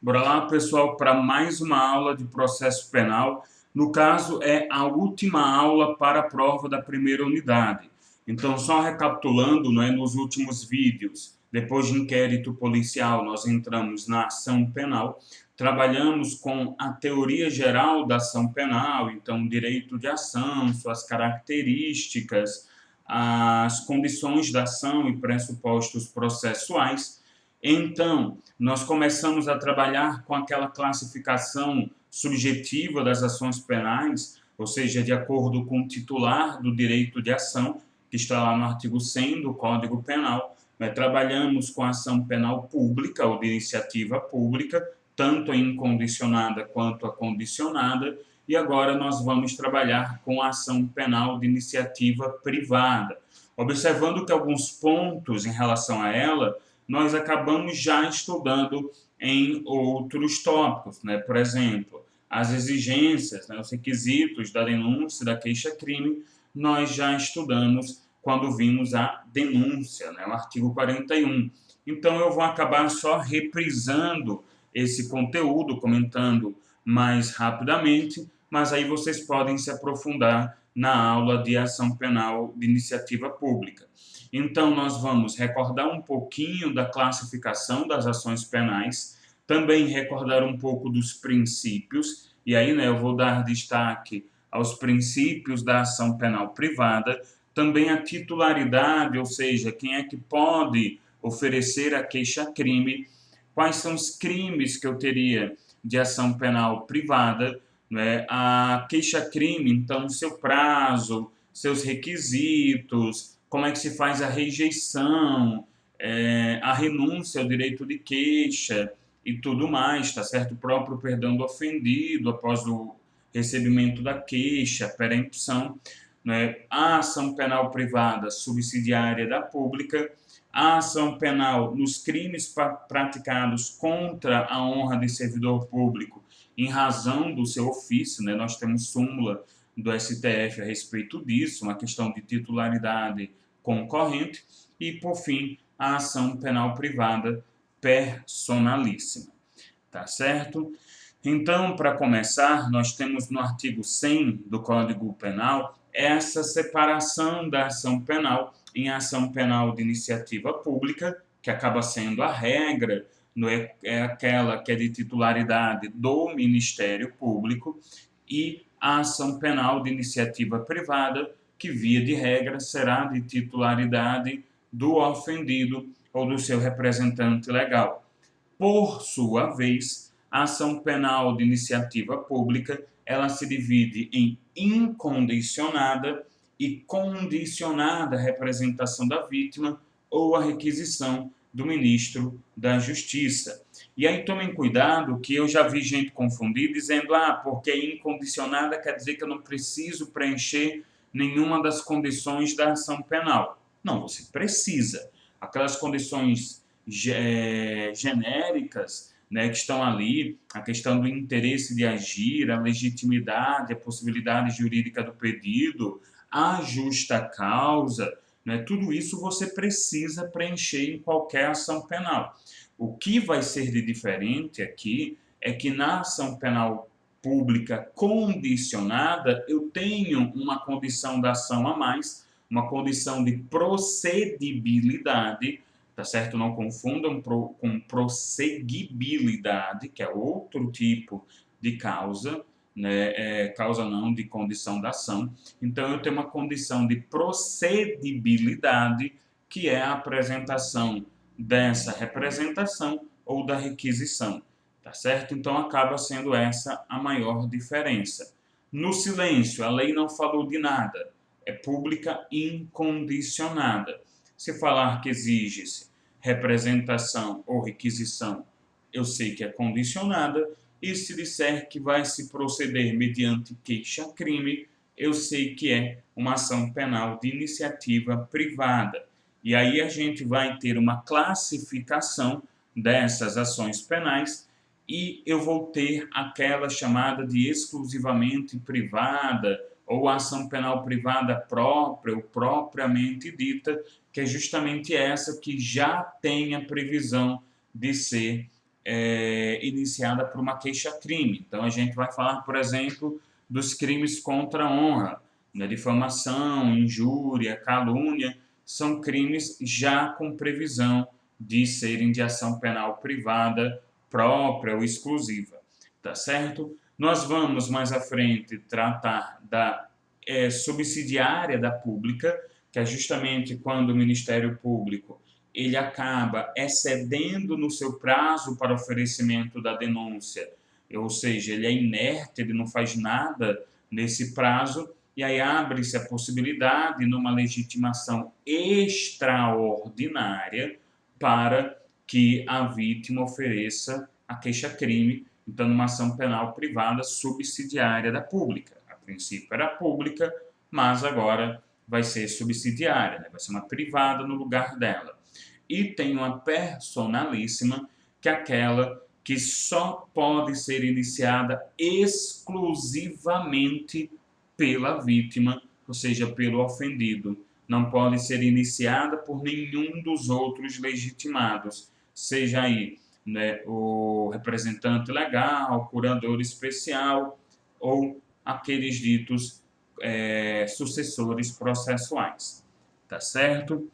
Bora lá, pessoal, para mais uma aula de processo penal. No caso, é a última aula para a prova da primeira unidade. Então, só recapitulando, nos últimos vídeos, depois de inquérito policial, nós entramos na ação penal, trabalhamos com a teoria geral da ação penal, então, direito de ação, suas características, as condições da ação e pressupostos processuais. Então, nós começamos a trabalhar com aquela classificação subjetiva das ações penais, ou seja, de acordo com o titular do direito de ação, que está lá no artigo 100 do Código Penal. Nós trabalhamos com a ação penal pública ou de iniciativa pública, tanto a incondicionada quanto a condicionada, e agora nós vamos trabalhar com a ação penal de iniciativa privada. Observando que alguns pontos em relação a ela nós acabamos já estudando em outros tópicos, Por exemplo, as exigências, os requisitos da denúncia, da queixa-crime, nós já estudamos quando vimos a denúncia, o artigo 41. Então, eu vou acabar só reprisando esse conteúdo, comentando mais rapidamente, mas aí vocês podem se aprofundar na aula de ação penal de iniciativa pública. Então, nós vamos recordar um pouquinho da classificação das ações penais, também recordar um pouco dos princípios, e aí eu vou dar destaque aos princípios da ação penal privada, também a titularidade, ou seja, quem é que pode oferecer a queixa-crime, quais são os crimes que eu teria de ação penal privada, a queixa-crime, então, seu prazo, seus requisitos, como é que se faz a rejeição, a renúncia ao direito de queixa e tudo mais, tá certo? O próprio perdão do ofendido após o recebimento da queixa, perempção, a ação penal privada subsidiária da pública, a ação penal nos crimes praticados contra a honra de servidor público em razão do seu ofício, nós temos súmula do STF a respeito disso, uma questão de titularidade concorrente, e, por fim, a ação penal privada personalíssima. Tá certo? Então, para começar, nós temos no artigo 100 do Código Penal essa separação da ação penal em ação penal de iniciativa pública, que acaba sendo a regra, é aquela que é de titularidade do Ministério Público, e a ação penal de iniciativa privada, que, via de regra, será de titularidade do ofendido ou do seu representante legal. Por sua vez, a ação penal de iniciativa pública, ela se divide em incondicionada e condicionada representação da vítima ou a requisição do ministro da Justiça. E aí tomem cuidado, que eu já vi gente confundir dizendo, porque é incondicionada quer dizer que eu não preciso preencher nenhuma das condições da ação penal. Não, você precisa. Aquelas condições genéricas, que estão ali, a questão do interesse de agir, a legitimidade, a possibilidade jurídica do pedido, a justa causa, tudo isso você precisa preencher em qualquer ação penal. O que vai ser de diferente aqui é que na ação penal pública condicionada, eu tenho uma condição da ação a mais, uma condição de procedibilidade, tá certo? Não confundam com prosseguibilidade, que é outro tipo de causa, causa não de condição da ação. Então, eu tenho uma condição de procedibilidade, que é a apresentação dessa representação ou da requisição, tá certo? Então, acaba sendo essa a maior diferença. No silêncio, a lei não falou de nada, é pública incondicionada. Se falar que exige-se representação ou requisição, eu sei que é condicionada, e se disser que vai se proceder mediante queixa-crime, eu sei que é uma ação penal de iniciativa privada. E aí a gente vai ter uma classificação dessas ações penais, e eu vou ter aquela chamada de exclusivamente privada, ou ação penal privada própria, ou propriamente dita, que é justamente essa que já tem a previsão de ser iniciada por uma queixa-crime. Então, a gente vai falar, por exemplo, dos crimes contra a honra, né, difamação, injúria, calúnia, são crimes já com previsão de serem de ação penal privada, própria ou exclusiva, tá certo? Nós vamos, mais à frente, tratar da subsidiária da pública, que é justamente quando o Ministério Público ele acaba excedendo no seu prazo para oferecimento da denúncia, ou seja, ele é inerte, ele não faz nada nesse prazo, e aí abre-se a possibilidade, numa legitimação extraordinária, para que a vítima ofereça a queixa-crime, então, numa ação penal privada subsidiária da pública. A princípio era pública, mas agora vai ser subsidiária, né? Vai ser uma privada no lugar dela. E tem uma personalíssima, que é aquela que só pode ser iniciada exclusivamente pela vítima, ou seja, pelo ofendido. Não pode ser iniciada por nenhum dos outros legitimados, seja aí, né, o representante legal, curador especial ou aqueles ditos sucessores processuais. Tá certo?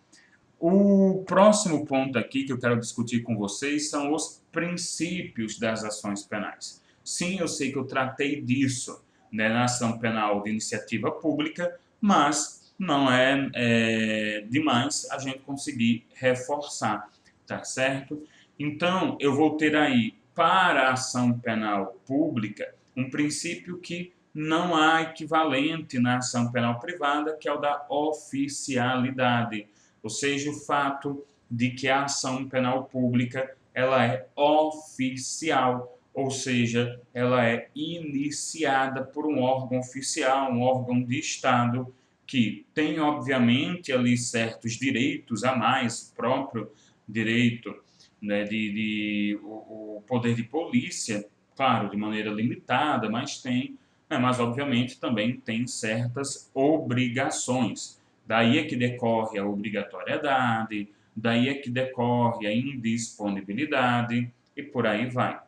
O próximo ponto aqui que eu quero discutir com vocês são os princípios das ações penais. Sim, eu sei que eu tratei disso, né, na ação penal de iniciativa pública, mas não é demais a gente conseguir reforçar, tá certo? Então, eu vou ter aí, para a ação penal pública, um princípio que não há equivalente na ação penal privada, que é o da oficialidade, ou seja, o fato de que a ação penal pública ela é oficial, ou seja, ela é iniciada por um órgão oficial, um órgão de Estado, que tem, obviamente, ali certos direitos a mais, o próprio direito, né, o poder de polícia, claro, de maneira limitada, mas tem, né, mas obviamente também tem certas obrigações. Daí é que decorre a obrigatoriedade, daí é que decorre a indisponibilidade e por aí vai.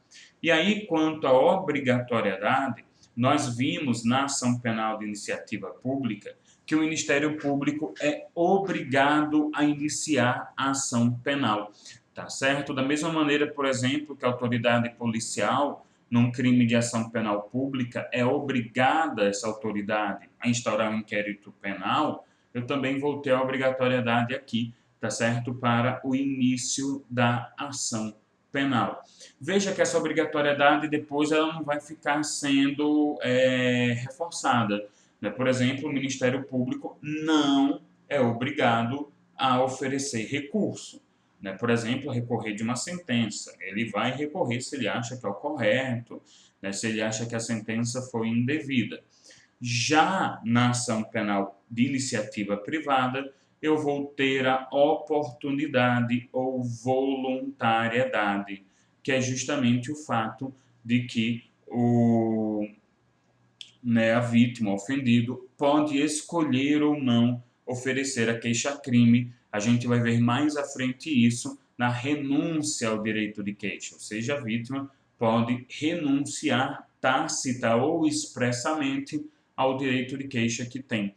E aí, quanto à obrigatoriedade, nós vimos na ação penal de iniciativa pública que o Ministério Público é obrigado a iniciar a ação penal, tá certo? Da mesma maneira, por exemplo, que a autoridade policial, num crime de ação penal pública, é obrigada, essa autoridade, a instaurar um inquérito penal, eu também vou ter a obrigatoriedade aqui, tá certo? Para o início da ação penal. Veja que essa obrigatoriedade depois ela não vai ficar sendo reforçada, né? Por exemplo, o Ministério Público não é obrigado a oferecer recurso, né? Por exemplo, recorrer de uma sentença. Ele vai recorrer se ele acha que é o correto, né? Se ele acha que a sentença foi indevida. Já na ação penal de iniciativa privada, eu vou ter a oportunidade ou voluntariedade, que é justamente o fato de que a vítima, o ofendido, pode escolher ou não oferecer a queixa-crime. A gente vai ver mais à frente isso na renúncia ao direito de queixa, ou seja, a vítima pode renunciar tácita ou expressamente ao direito de queixa que tem,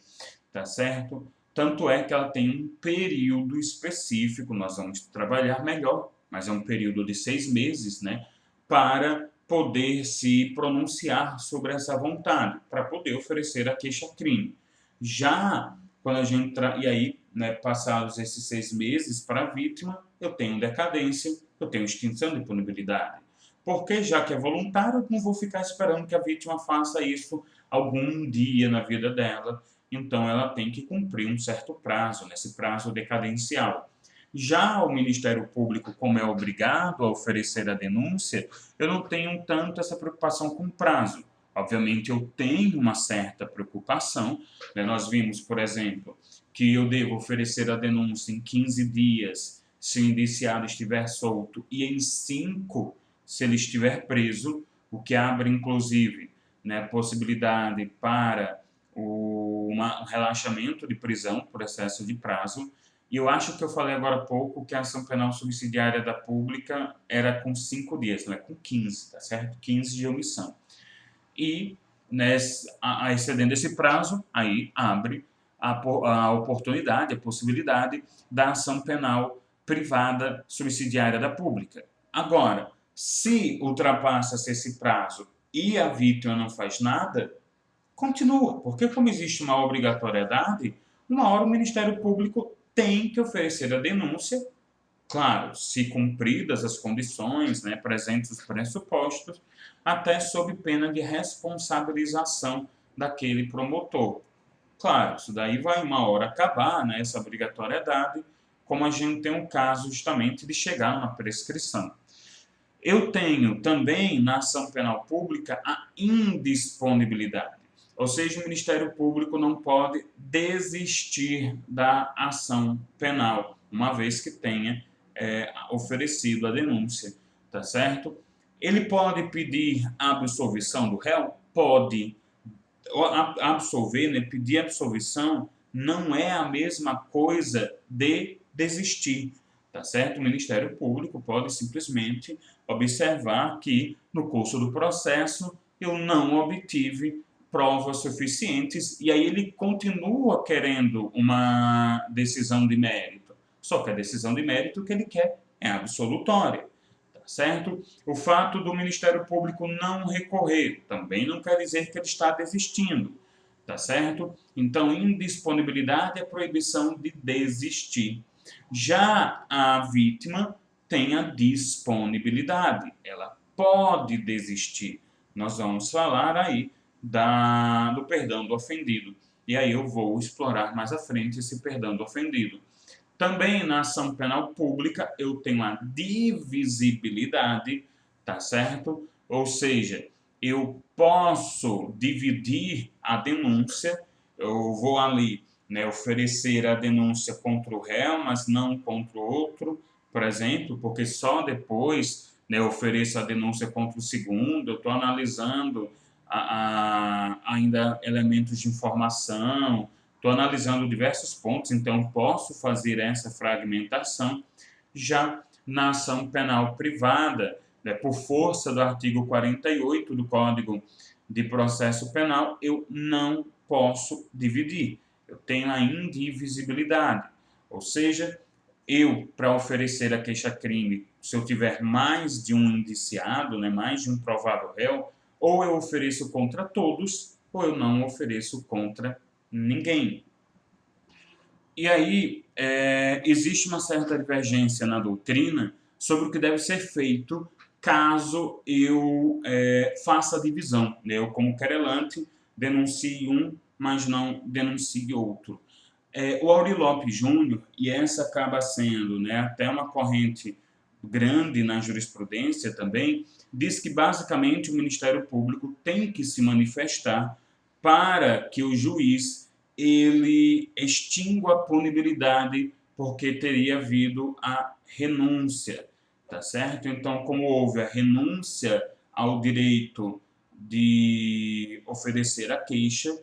tá certo? Tanto é que ela tem um período específico, nós vamos trabalhar melhor, mas é um período de 6 meses, né, para poder se pronunciar sobre essa vontade, para poder oferecer a queixa-crime. Já quando a gente e aí, né, passados esses 6 meses para a vítima, eu tenho decadência, eu tenho extinção de punibilidade. Porque já que é voluntário, eu não vou ficar esperando que a vítima faça isso algum dia na vida dela. Então, ela tem que cumprir um certo prazo, nesse prazo decadencial. Já o Ministério Público, como é obrigado a oferecer a denúncia, eu não tenho tanto essa preocupação com prazo. Obviamente, eu tenho uma certa preocupação, né? Nós vimos, por exemplo, que eu devo oferecer a denúncia em 15 dias se o indiciado estiver solto e em 5 se ele estiver preso, o que abre, inclusive, né, possibilidade para um relaxamento de prisão por excesso de prazo. E eu acho que eu falei agora há pouco que a ação penal subsidiária da pública era com 5 dias, não é com 15, tá certo? 15 de omissão. E, excedendo esse prazo, aí abre a oportunidade, a possibilidade da ação penal privada subsidiária da pública. Agora, se ultrapassa-se esse prazo e a vítima não faz nada, continua, porque como existe uma obrigatoriedade, uma hora o Ministério Público tem que oferecer a denúncia, claro, se cumpridas as condições, né, presentes os pressupostos, até sob pena de responsabilização daquele promotor. Claro, isso daí vai uma hora acabar, né, essa obrigatoriedade, como a gente tem um caso justamente de chegar numa prescrição. Eu tenho também, na ação penal pública, a indisponibilidade. Ou seja, o Ministério Público não pode desistir da ação penal, uma vez que tenha oferecido a denúncia, tá certo? Ele pode pedir a absolvição do réu? Pode. Absolver, né, pedir absolvição, não é a mesma coisa de desistir, tá certo? O Ministério Público pode simplesmente observar que, no curso do processo, eu não obtive provas suficientes e aí ele continua querendo uma decisão de mérito. Só que a decisão de mérito que ele quer é absolutória, tá certo? O fato do Ministério Público não recorrer também não quer dizer que ele está desistindo, tá certo? Então, indisponibilidade é proibição de desistir. Já a vítima tem a disponibilidade, ela pode desistir. Nós vamos falar aí do perdão do ofendido. E aí eu vou explorar mais à frente esse perdão do ofendido. Também na ação penal pública eu tenho a divisibilidade, tá certo? Ou seja, eu posso dividir a denúncia, eu vou ali, né, oferecer a denúncia contra o réu, mas não contra o outro, por exemplo, porque só depois, né, eu ofereço a denúncia contra o segundo, eu estou analisando ainda elementos de informação, estou analisando diversos pontos, então posso fazer essa fragmentação. Já na ação penal privada, né, por força do artigo 48 do Código de Processo Penal, eu não posso dividir. Eu tenho a indivisibilidade, ou seja, eu, para oferecer a queixa-crime, se eu tiver mais de um indiciado, né, mais de um provável réu, ou eu ofereço contra todos, ou eu não ofereço contra ninguém. E aí, existe uma certa divergência na doutrina sobre o que deve ser feito caso eu faça a divisão. Eu, como querelante, denuncie um, mas não denuncie outro. O Aury Lopes Júnior, e essa acaba sendo, né, até uma corrente grande na jurisprudência também, diz que basicamente o Ministério Público tem que se manifestar para que o juiz ele extingua a punibilidade porque teria havido a renúncia, tá certo? Então, como houve a renúncia ao direito de oferecer a queixa,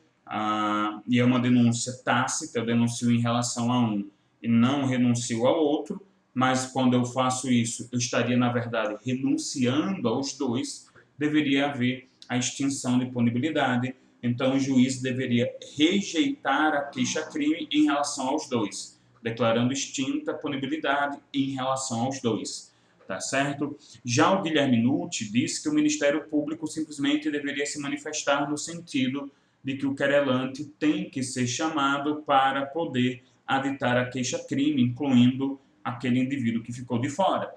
e é uma denúncia tácita, eu denuncio em relação a um e não renuncio ao outro, mas quando eu faço isso, eu estaria, na verdade, renunciando aos dois, deveria haver a extinção de punibilidade, então o juiz deveria rejeitar a queixa-crime em relação aos dois, declarando extinta a punibilidade em relação aos dois, tá certo? Já o Guilherme Nutti disse que o Ministério Público simplesmente deveria se manifestar no sentido de que o querelante tem que ser chamado para poder aditar a queixa-crime, incluindo aquele indivíduo que ficou de fora.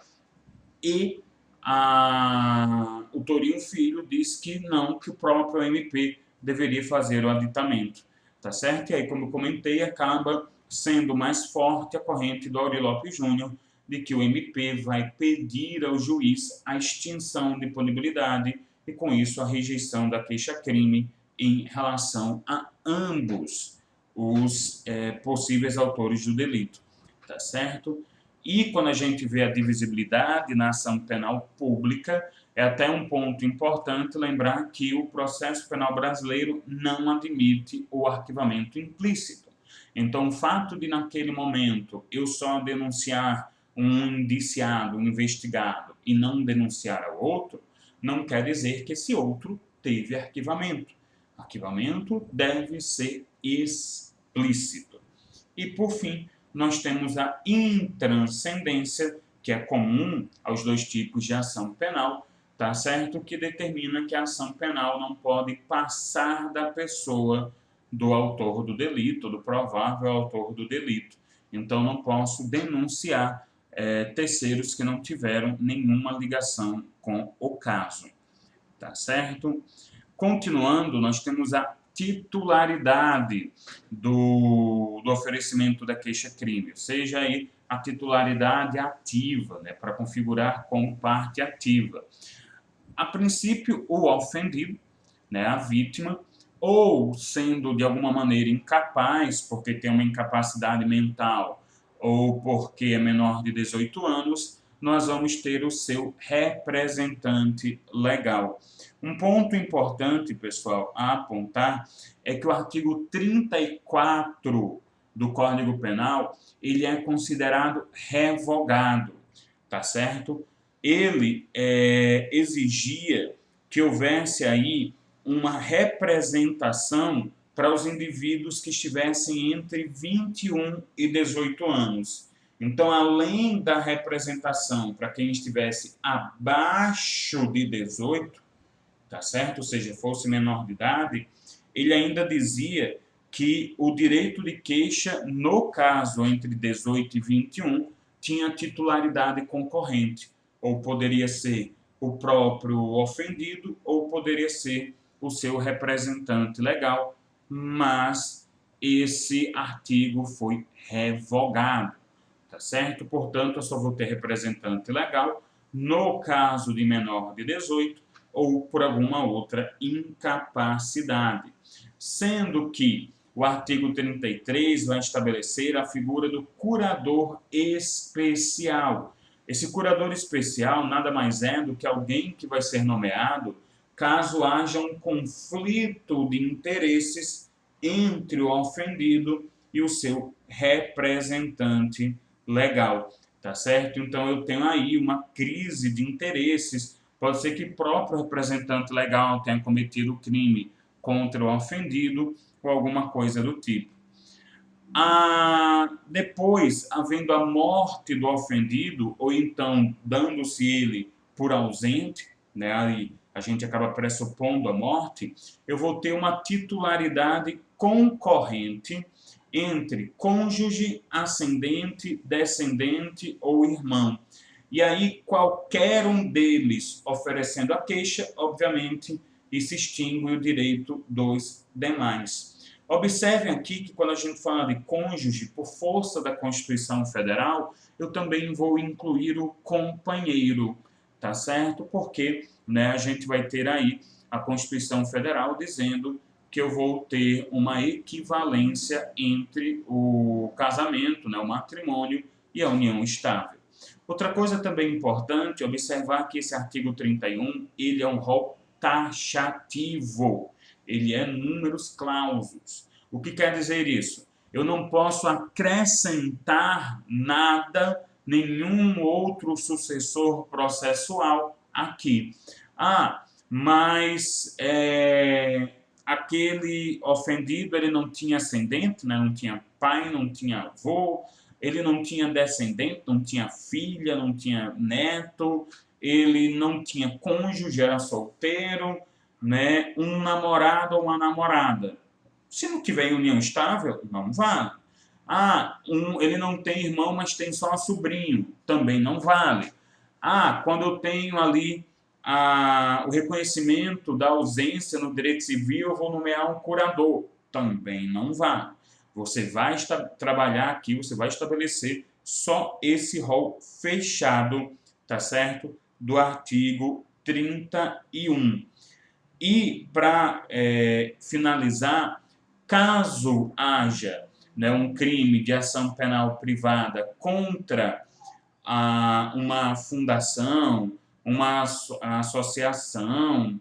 E o Torinho Filho disse que não, que o próprio MP deveria fazer o aditamento, tá certo? E aí, como eu comentei, acaba sendo mais forte a corrente do Aury Lopes Júnior de que o MP vai pedir ao juiz a extinção de punibilidade e, com isso, a rejeição da queixa-crime em relação a ambos os possíveis autores do delito, tá certo? E quando a gente vê a divisibilidade na ação penal pública, é até um ponto importante lembrar que o processo penal brasileiro não admite o arquivamento implícito. Então, o fato de, naquele momento, eu só denunciar um indiciado, um investigado, e não denunciar ao outro, não quer dizer que esse outro teve arquivamento. Arquivamento deve ser explícito. E, por fim, nós temos a intranscendência, que é comum aos dois tipos de ação penal, tá certo? Que determina que a ação penal não pode passar da pessoa do autor do delito, do provável autor do delito. Então, não posso denunciar terceiros que não tiveram nenhuma ligação com o caso, tá certo? Continuando, nós temos a titularidade do oferecimento da queixa-crime, ou seja, aí a titularidade ativa, né, para configurar como parte ativa. A princípio, o ofendido, né, a vítima, ou sendo de alguma maneira incapaz, porque tem uma incapacidade mental, ou porque é menor de 18 anos, nós vamos ter o seu representante legal. Um ponto importante, pessoal, a apontar é que o artigo 34 do Código Penal, ele é considerado revogado, tá certo? Ele exigia que houvesse aí uma representação para os indivíduos que estivessem entre 21 e 18 anos. Então, além da representação para quem estivesse abaixo de 18, tá certo? Ou seja, fosse menor de idade, ele ainda dizia que o direito de queixa, no caso entre 18 e 21, tinha titularidade concorrente, ou poderia ser o próprio ofendido, ou poderia ser o seu representante legal, mas esse artigo foi revogado, tá certo? Portanto, eu só vou ter representante legal no caso de menor de 18 ou por alguma outra incapacidade, sendo que o artigo 33 vai estabelecer a figura do curador especial. Esse curador especial nada mais é do que alguém que vai ser nomeado caso haja um conflito de interesses entre o ofendido e o seu representante legal, tá certo? Então eu tenho aí uma crise de interesses. Pode ser que o próprio representante legal tenha cometido crime contra o ofendido ou alguma coisa do tipo. Depois, havendo a morte do ofendido, ou então dando-se ele por ausente, né, aí a gente acaba pressupondo a morte, eu vou ter uma titularidade concorrente entre cônjuge, ascendente, descendente ou irmão. E aí, qualquer um deles oferecendo a queixa, obviamente, isso extingue o direito dos demais. Observem aqui que quando a gente fala de cônjuge, por força da Constituição Federal, eu também vou incluir o companheiro, tá certo? Porque, né, a gente vai ter aí a Constituição Federal dizendo que eu vou ter uma equivalência entre o casamento, né, o matrimônio e a união estável. Outra coisa também importante, observar que esse artigo 31, ele é um rol taxativo, ele é números clausos. O que quer dizer isso? Eu não posso acrescentar nada, nenhum outro sucessor processual aqui. Mas aquele ofendido, ele não tinha ascendente, né? Não tinha pai, não tinha avô, ele não tinha descendente, não tinha filha, não tinha neto, ele não tinha cônjuge, era solteiro, né? Um namorado ou uma namorada. Se não tiver em união estável, não vale. Ele não tem irmão, mas tem só sobrinho, também não vale. Quando eu tenho ali o reconhecimento da ausência no direito civil, eu vou nomear um curador, também não vale. Você vai trabalhar aqui, você vai estabelecer só esse rol fechado, tá certo? Do artigo 31. E, para finalizar, caso haja, né, um crime de ação penal privada contra uma fundação, uma associação,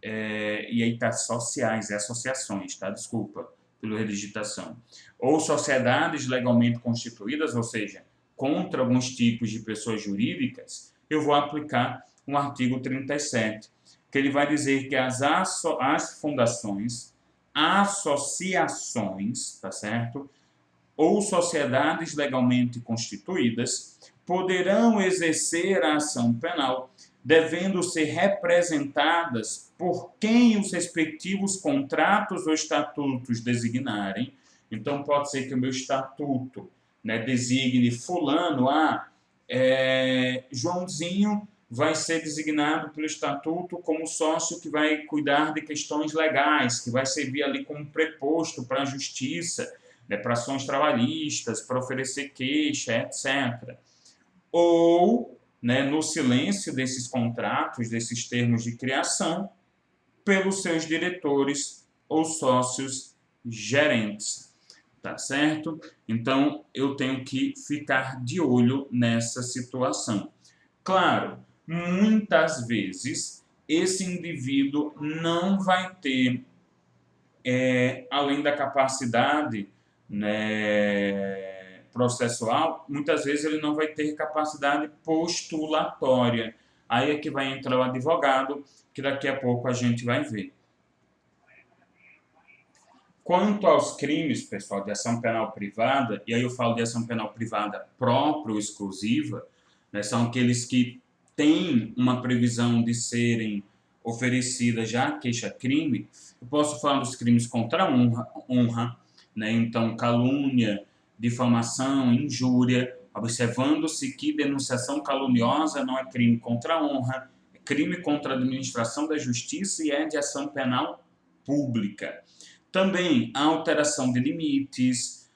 e aí está sociais, associações, tá? Desculpa, pela redigitação, ou sociedades legalmente constituídas, ou seja, contra alguns tipos de pessoas jurídicas, eu vou aplicar o artigo 37, que ele vai dizer que as fundações, associações, tá certo? Ou sociedades legalmente constituídas poderão exercer a ação penal, devendo ser representadas por quem os respectivos contratos ou estatutos designarem. Então, pode ser que o meu estatuto, né, designe fulano, Joãozinho vai ser designado pelo estatuto como sócio que vai cuidar de questões legais, que vai servir ali como preposto para a justiça, né, para ações trabalhistas, para oferecer queixa, etc. Ou, né, no silêncio desses contratos, desses termos de criação, pelos seus diretores ou sócios gerentes, tá certo? Então, eu tenho que ficar de olho nessa situação. Claro, muitas vezes, esse indivíduo não vai ter, além da capacidade, né, processual, muitas vezes ele não vai ter capacidade postulatória. Aí é que vai entrar o advogado, que daqui a pouco a gente vai ver. Quanto aos crimes, pessoal, de ação penal privada, e aí eu falo de ação penal privada própria ou exclusiva, né, são aqueles que têm uma previsão de serem oferecidas já a queixa-crime. Eu posso falar dos crimes contra a honra, né, então calúnia, difamação, injúria, observando-se que denunciação caluniosa não é crime contra a honra, é crime contra a administração da justiça e é de ação penal pública. Também a alteração de limites,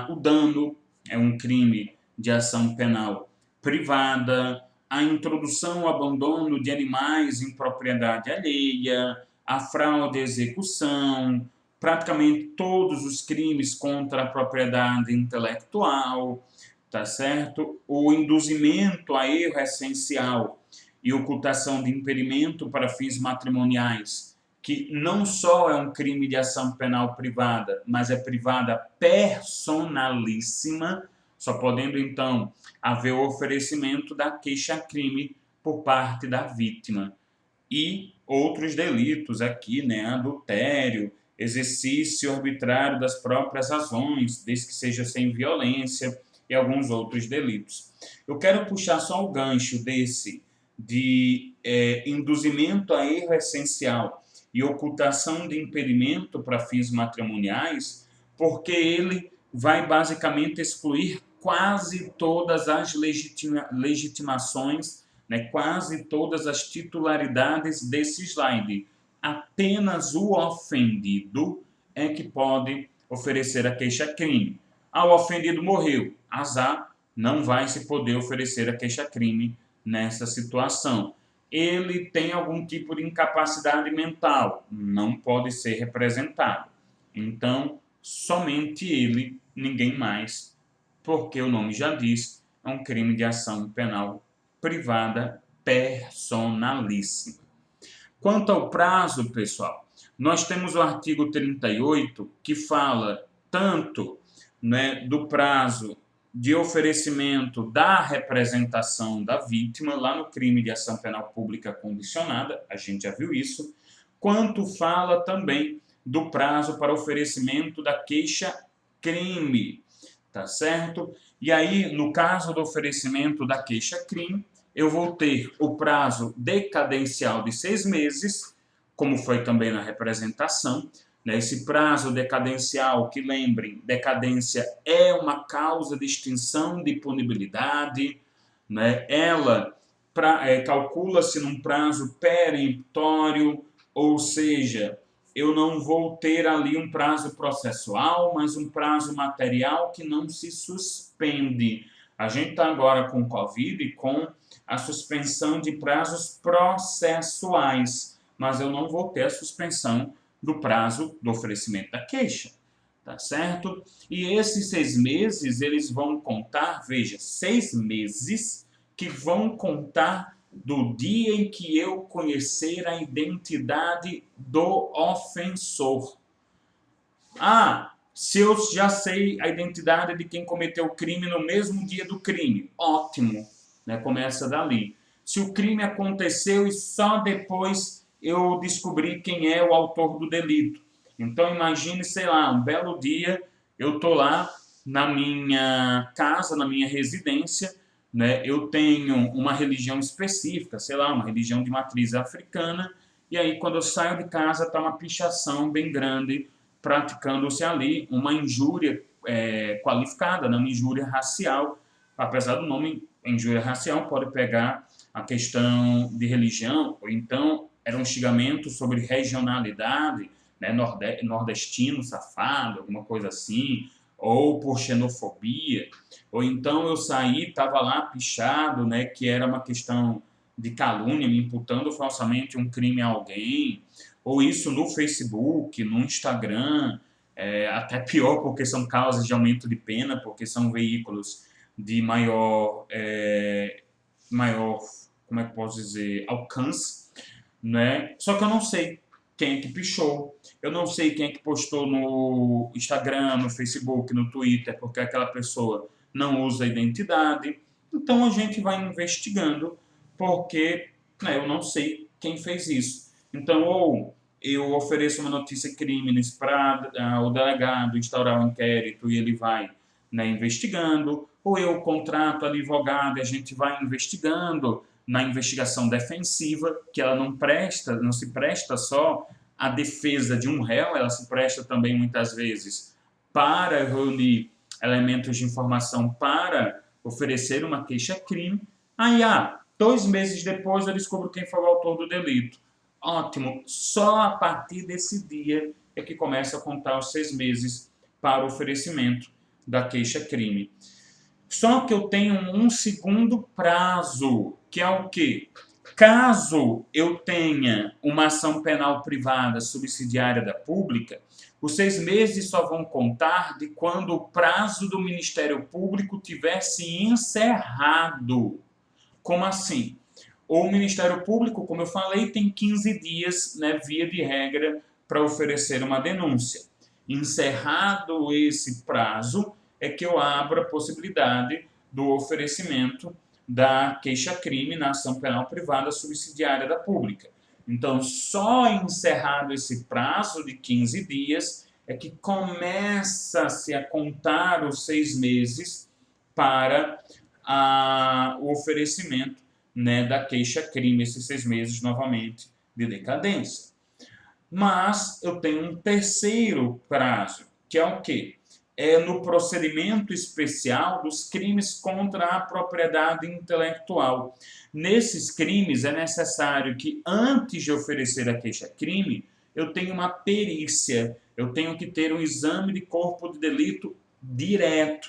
o dano é um crime de ação penal privada, a introdução ou abandono de animais em propriedade alheia, a fraude à execução, praticamente todos os crimes contra a propriedade intelectual, tá certo? O induzimento a erro essencial e ocultação de impedimento para fins matrimoniais, que não só é um crime de ação penal privada, mas é privada personalíssima, só podendo, então, haver o oferecimento da queixa-crime por parte da vítima. E outros delitos aqui, né? Adultério, exercício arbitrário das próprias razões, desde que seja sem violência, e alguns outros delitos. Eu quero puxar só o gancho desse de induzimento a erro essencial e ocultação de impedimento para fins matrimoniais, porque ele vai basicamente excluir quase todas as legitimações, né, quase todas as titularidades desse slide. Apenas o ofendido é que pode oferecer a queixa-crime. O ofendido morreu, azar, não vai se poder oferecer a queixa-crime nessa situação. Ele tem algum tipo de incapacidade mental, não pode ser representado. Então, somente ele, ninguém mais, porque o nome já diz, é um crime de ação penal privada personalíssima. Quanto ao prazo, pessoal, nós temos o artigo 38 que fala tanto, né, do prazo de oferecimento da representação da vítima, lá no crime de ação penal pública condicionada, a gente já viu isso, quanto fala também do prazo para oferecimento da queixa-crime, tá certo? E aí, no caso do oferecimento da queixa-crime, eu vou ter o prazo decadencial de 6 meses, como foi também na representação, né? Esse prazo decadencial, que lembrem, decadência é uma causa de extinção de punibilidade, né? Ela calcula-se num prazo peremptório, ou seja, eu não vou ter ali um prazo processual, mas um prazo material que não se suspende. A gente está agora com o Covid e com a suspensão de prazos processuais, mas eu não vou ter a suspensão do prazo do oferecimento da queixa, tá certo? E esses 6 meses, eles vão contar, veja, 6 meses que vão contar do dia em que eu conhecer a identidade do ofensor. Se eu já sei a identidade de quem cometeu o crime no mesmo dia do crime, ótimo, né? Começa dali. Se o crime aconteceu e só depois eu descobri quem é o autor do delito. Então imagine, sei lá, um belo dia eu tô lá na minha casa, na minha residência, né? Eu tenho uma religião específica, sei lá, uma religião de matriz africana, e aí quando eu saio de casa tá uma pichação bem grande praticando-se ali uma injúria qualificada, não uma injúria racial, apesar do nome injúria racial pode pegar a questão de religião, ou então era um xingamento sobre regionalidade, né, nordestino, safado, alguma coisa assim, ou por xenofobia, ou então eu saí, estava lá pichado, né, que era uma questão de calúnia, me imputando falsamente um crime a alguém, ou isso no Facebook, no Instagram, até pior porque são causas de aumento de pena, porque são veículos de maior, como é que posso dizer, alcance, né? Só que eu não sei quem é que pichou, eu não sei quem é que postou no Instagram, no Facebook, no Twitter, porque aquela pessoa não usa identidade. Então a gente vai investigando, porque né, eu não sei quem fez isso. Então, ou eu ofereço uma notícia crimes para o delegado instaurar um inquérito e ele vai né, investigando, ou eu contrato advogado e a gente vai investigando na investigação defensiva, que ela não se presta só à defesa de um réu, ela se presta também muitas vezes para reunir elementos de informação para oferecer uma queixa-crime. Aí, 2 meses depois eu descubro quem foi o autor do delito. Ótimo, só a partir desse dia é que começa a contar os 6 meses para o oferecimento da queixa-crime. Só que eu tenho um segundo prazo, que é o quê? Caso eu tenha uma ação penal privada subsidiária da pública, os 6 meses só vão contar de quando o prazo do Ministério Público tivesse encerrado. Como assim? O Ministério Público, como eu falei, tem 15 dias, né, via de regra, para oferecer uma denúncia. Encerrado esse prazo, é que eu abro a possibilidade do oferecimento da queixa-crime na ação penal privada subsidiária da pública. Então, só encerrado esse prazo de 15 dias é que começa-se a contar os 6 meses para o oferecimento né, da queixa-crime, esses 6 meses novamente de decadência. Mas eu tenho um terceiro prazo, que é o quê? É no procedimento especial dos crimes contra a propriedade intelectual. Nesses crimes é necessário que, antes de oferecer a queixa-crime, eu tenha uma perícia, eu tenho que ter um exame de corpo de delito direto.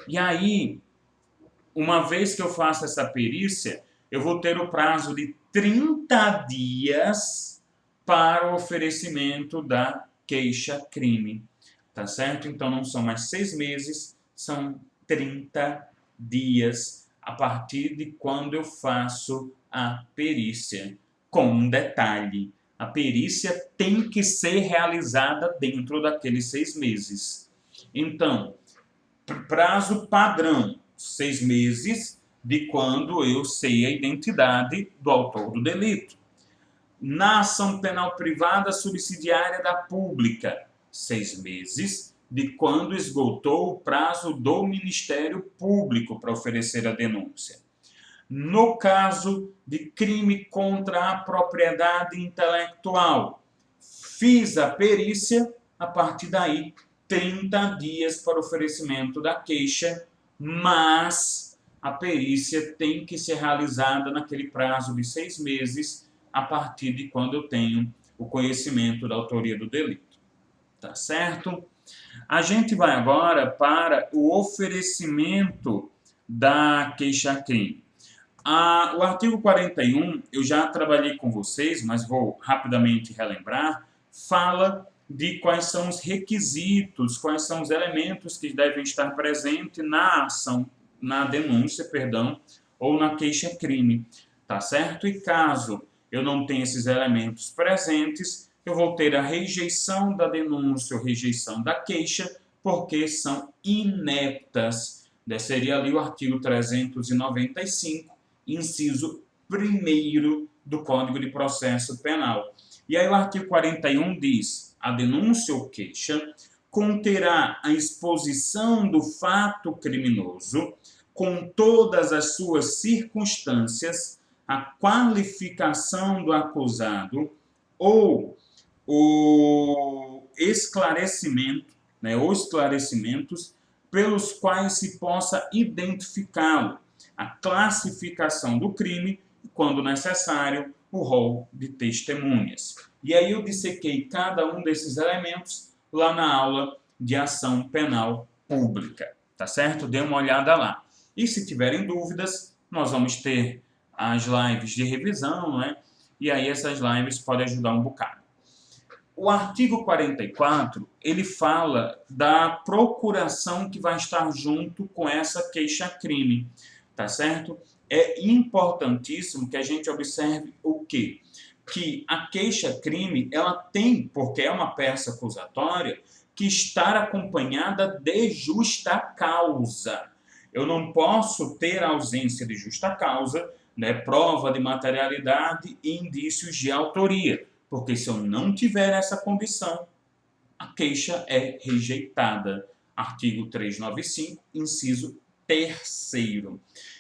E aí, uma vez que eu faço essa perícia, eu vou ter o prazo de 30 dias para o oferecimento da queixa-crime. Tá certo? Então não são mais 6 meses, são 30 dias a partir de quando eu faço a perícia. Com um detalhe: a perícia tem que ser realizada dentro daqueles 6 meses. Então, prazo padrão: 6 meses de quando eu sei a identidade do autor do delito. Na ação penal privada subsidiária da pública, 6 meses de quando esgotou o prazo do Ministério Público para oferecer a denúncia. No caso de crime contra a propriedade intelectual, fiz a perícia, a partir daí, 30 dias para oferecimento da queixa, mas a perícia tem que ser realizada naquele prazo de 6 meses, a partir de quando eu tenho o conhecimento da autoria do delito. Tá certo? A gente vai agora para o oferecimento da queixa-crime. O artigo 41, eu já trabalhei com vocês, mas vou rapidamente relembrar, fala de quais são os requisitos, quais são os elementos que devem estar presentes na ação, na denúncia, ou na queixa-crime, tá certo? E caso eu não tenha esses elementos presentes, eu vou ter a rejeição da denúncia ou rejeição da queixa, porque são ineptas. Seria ali o artigo 395, inciso 1º do Código de Processo Penal. E aí o artigo 41 diz: a denúncia ou queixa conterá a exposição do fato criminoso com todas as suas circunstâncias, a qualificação do acusado ou o esclarecimento, ou esclarecimentos pelos quais se possa identificá-lo, a classificação do crime e, quando necessário, o rol de testemunhas. E aí eu dissequei cada um desses elementos lá na aula de ação penal pública, tá certo? Dê uma olhada lá. E se tiverem dúvidas, nós vamos ter as lives de revisão, E aí essas lives podem ajudar um bocado. O artigo 44, ele fala da procuração que vai estar junto com essa queixa-crime, tá certo? É importantíssimo que a gente observe o quê? Que a queixa-crime, ela tem, porque é uma peça acusatória, que estar acompanhada de justa causa. Eu não posso ter ausência de justa causa, prova de materialidade e indícios de autoria, porque se eu não tiver essa condição, a queixa é rejeitada. Artigo 395, inciso 3º.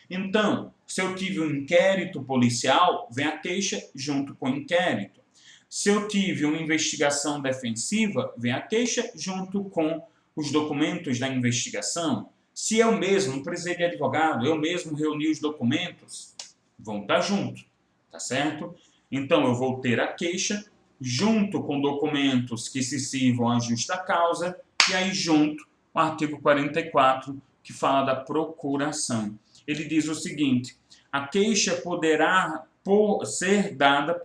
Então, se eu tive um inquérito policial, vem a queixa junto com o inquérito. Se eu tive uma investigação defensiva, vem a queixa junto com os documentos da investigação. Se eu mesmo, não precisei de advogado, eu mesmo reuni os documentos, vão estar junto, tá certo? Então, eu vou ter a queixa junto com documentos que se sirvam à justa causa e aí junto o artigo 44, que fala da procuração. Ele diz o seguinte: a queixa poderá ser dada,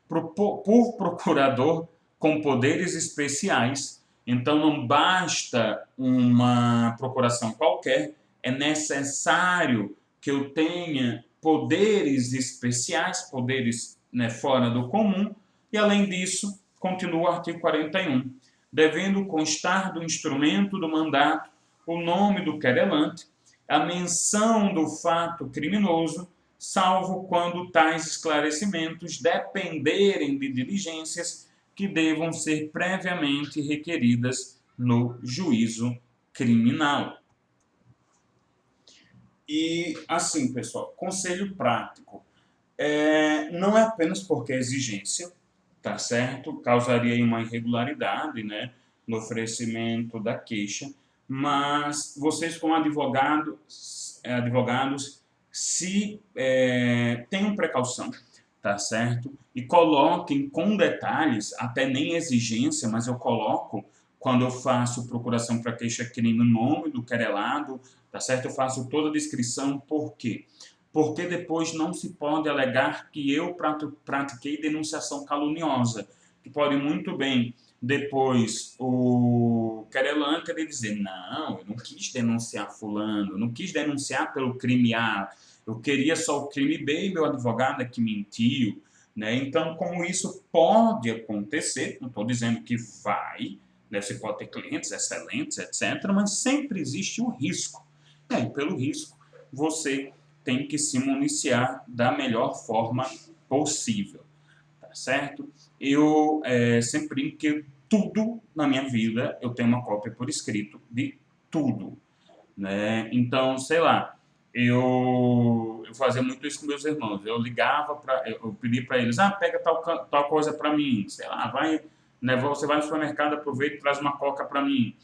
por procurador com poderes especiais. Então, não basta uma procuração qualquer, é necessário que eu tenha poderes especiais, poderes fora do comum, e, além disso, continua o artigo 41, devendo constar do instrumento do mandato o nome do querelante, a menção do fato criminoso, salvo quando tais esclarecimentos dependerem de diligências que devam ser previamente requeridas no juízo criminal. E, assim, pessoal, conselho prático. Não é apenas porque é exigência, tá certo? Causaria uma irregularidade, no oferecimento da queixa, mas vocês, como advogados, tenham precaução, tá certo? E coloquem com detalhes, até nem exigência, mas eu coloco, quando eu faço procuração para queixa-crime, o nome do querelado, tá certo? Eu faço toda a descrição, por quê? Porque depois não se pode alegar que eu pratiquei denunciação caluniosa, que pode muito bem depois o querelante ele dizer: não, eu não quis denunciar fulano, eu não quis denunciar pelo crime A, eu queria só o crime B e meu advogado é que mentiu. Então, como isso pode acontecer, não estou dizendo que vai, você pode ter clientes excelentes, etc., mas sempre existe o risco. E aí, pelo risco, você tem que se municiar da melhor forma possível, tá certo? Eu sempre brinco que tudo na minha vida eu tenho uma cópia por escrito de tudo, Então, sei lá, eu fazia muito isso com meus irmãos. Eu ligava eu pedia para eles: pega tal coisa para mim, sei lá, vai, você vai no supermercado, aproveita e traz uma coca para mim.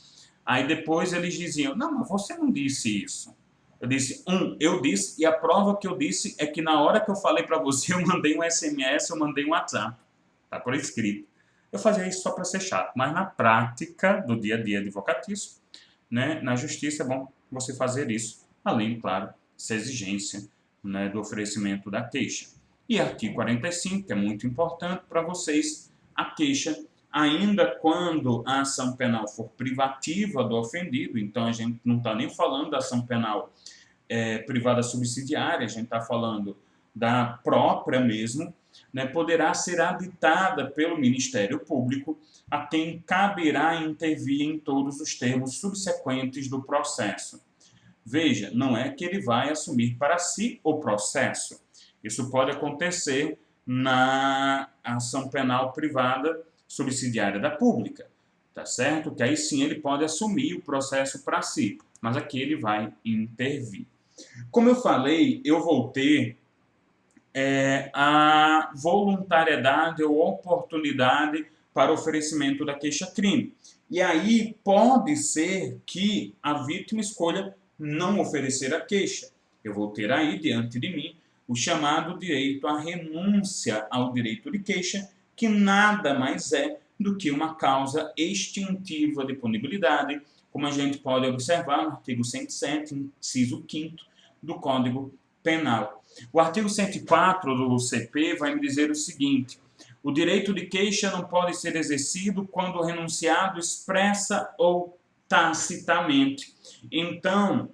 Aí depois eles diziam: não, mas você não disse isso. Eu disse: eu disse, e a prova que eu disse é que na hora que eu falei para você, eu mandei um SMS, eu mandei um WhatsApp. Tá por escrito. Eu fazia isso só para ser chato, mas na prática do dia a dia advocatício, na justiça é bom você fazer isso, além, claro, dessa exigência do oferecimento da queixa. E artigo 45, que é muito importante para vocês, a queixa, ainda quando a ação penal for privativa do ofendido, então a gente não está nem falando da ação penal privada subsidiária, a gente está falando da própria mesmo, né, poderá ser aditada pelo Ministério Público a quem caberá intervir em todos os termos subsequentes do processo. Veja, não é que ele vai assumir para si o processo. Isso pode acontecer na ação penal privada subsidiária da pública, tá certo? Que aí sim ele pode assumir o processo para si, mas aqui ele vai intervir. Como eu falei, eu vou ter a voluntariedade ou oportunidade para oferecimento da queixa-crime. E aí pode ser que a vítima escolha não oferecer a queixa. Eu vou ter aí diante de mim o chamado direito à renúncia ao direito de queixa, que nada mais é do que uma causa extintiva de punibilidade, como a gente pode observar no artigo 107, inciso 5º do Código Penal. O artigo 104 do CP vai me dizer o seguinte: o direito de queixa não pode ser exercido quando o renunciado expressa ou tacitamente. Então,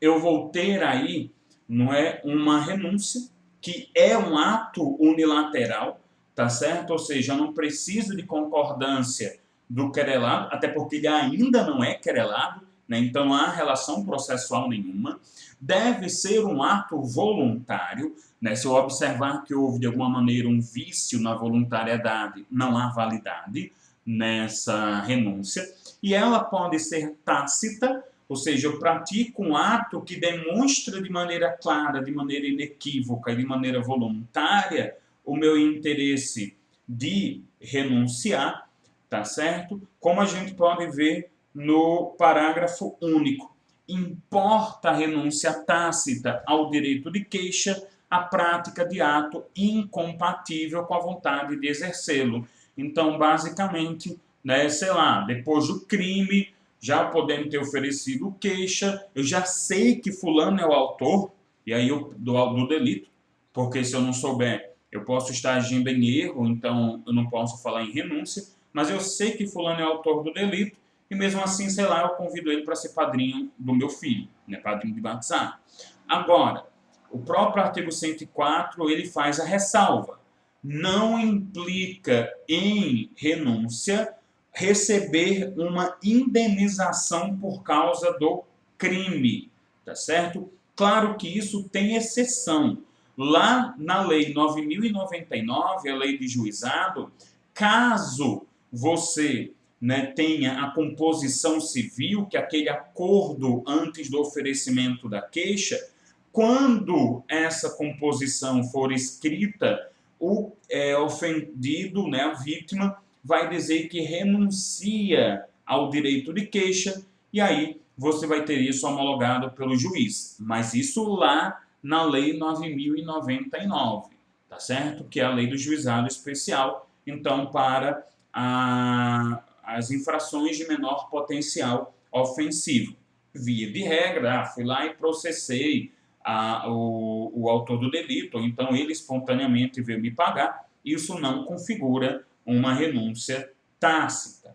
eu vou ter aí, não é, uma renúncia, que é um ato unilateral, tá certo? Ou seja, eu não preciso de concordância do querelado, até porque ele ainda não é querelado, né? Então não há relação processual nenhuma. Deve ser um ato voluntário, né? Se eu observar que houve de alguma maneira um vício na voluntariedade, não há validade nessa renúncia. E ela pode ser tácita, ou seja, eu pratico um ato que demonstra de maneira clara, de maneira inequívoca e de maneira voluntária o meu interesse de renunciar, tá certo? Como a gente pode ver no parágrafo único. Importa a renúncia tácita ao direito de queixa a prática de ato incompatível com a vontade de exercê-lo. Então, basicamente, né, sei lá, depois do crime, já podendo ter oferecido queixa, eu já sei que fulano é o autor, e aí eu do delito, porque se eu não souber, eu posso estar agindo em erro, então eu não posso falar em renúncia, mas eu sei que fulano é o autor do delito, e mesmo assim, sei lá, eu convido ele para ser padrinho do meu filho, né, padrinho de batizado. Agora, o próprio artigo 104, ele faz a ressalva. Não implica em renúncia receber uma indenização por causa do crime, tá certo? Claro que isso tem exceção. Lá na Lei 9.099, a Lei de Juizado, caso você, né, tenha a composição civil, que é aquele acordo antes do oferecimento da queixa, quando essa composição for escrita, o ofendido, né, a vítima, vai dizer que renuncia ao direito de queixa e aí você vai ter isso homologado pelo juiz. Mas isso lá na Lei 9.099, tá certo? Que é a Lei do Juizado Especial, então, para as infrações de menor potencial ofensivo. Via de regra, fui lá e processei o autor do delito, ou então ele espontaneamente veio me pagar, isso não configura uma renúncia tácita.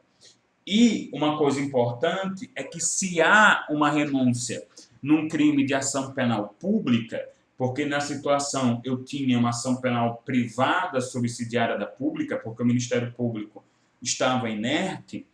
E uma coisa importante é que se há uma renúncia num crime de ação penal pública, porque na situação eu tinha uma ação penal privada subsidiária da pública, porque o Ministério Público estava inerte,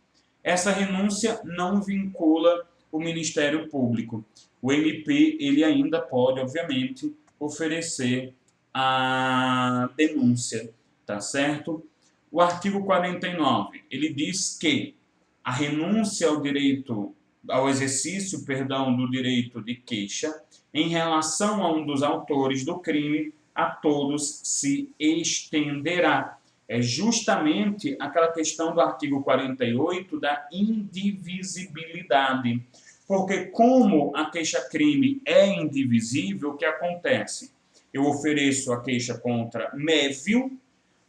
essa renúncia não vincula o Ministério Público. O MP, ele ainda pode, obviamente, oferecer a denúncia, tá certo? O artigo 49, ele diz que a renúncia ao direito, ao exercício, perdão, do direito de queixa, em relação a um dos autores do crime, a todos se estenderá. É justamente aquela questão do artigo 48 da indivisibilidade. Porque como a queixa-crime é indivisível, o que acontece? Eu ofereço a queixa contra Mévio,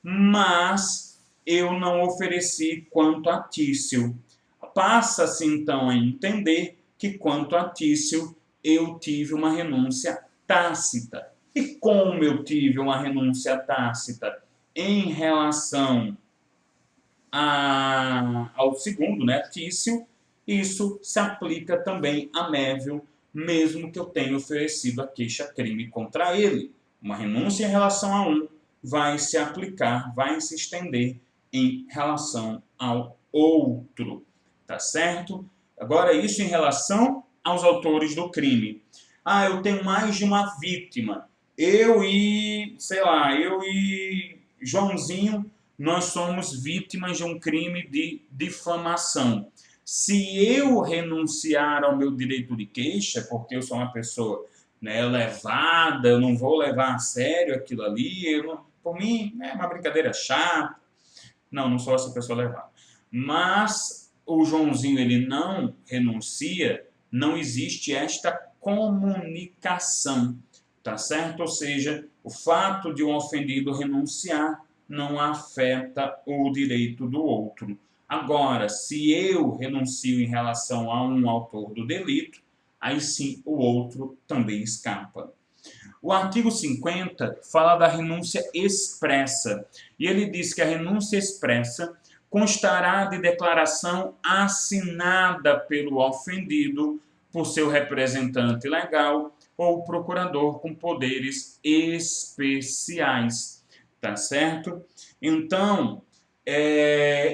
mas eu não ofereci quanto a Tício. Passa-se então a entender que quanto a Tício eu tive uma renúncia tácita. E como eu tive uma renúncia tácita em relação ao segundo, né, Tício, isso se aplica também a Mévio, mesmo que eu tenha oferecido a queixa-crime contra ele. Uma renúncia em relação a um vai se aplicar, vai se estender em relação ao outro, tá certo? Agora, isso em relação aos autores do crime. Ah, eu tenho mais de uma vítima. Eu e, sei lá, eu e Joãozinho, nós somos vítimas de um crime de difamação. Se eu renunciar ao meu direito de queixa, porque eu sou uma pessoa, né, levada, eu não vou levar a sério aquilo ali, por mim é uma brincadeira chata. Não, não sou essa pessoa levada. Mas o Joãozinho, ele não renuncia, não existe esta comunicação, tá certo? Ou seja, o fato de um ofendido renunciar não afeta o direito do outro. Agora, se eu renuncio em relação a um autor do delito, aí sim o outro também escapa. O artigo 50 fala da renúncia expressa, e ele diz que a renúncia expressa constará de declaração assinada pelo ofendido por seu representante legal ou procurador com poderes especiais, tá certo? Então,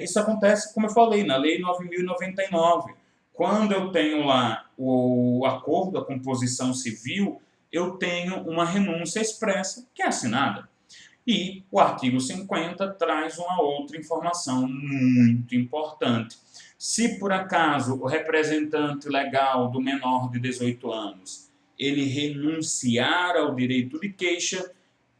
isso acontece, como eu falei, na Lei 9.099. Quando eu tenho lá o acordo, a composição civil, eu tenho uma renúncia expressa que é assinada. E o artigo 50 traz uma outra informação muito importante. Se por acaso o representante legal do menor de 18 anos ele renunciar ao direito de queixa,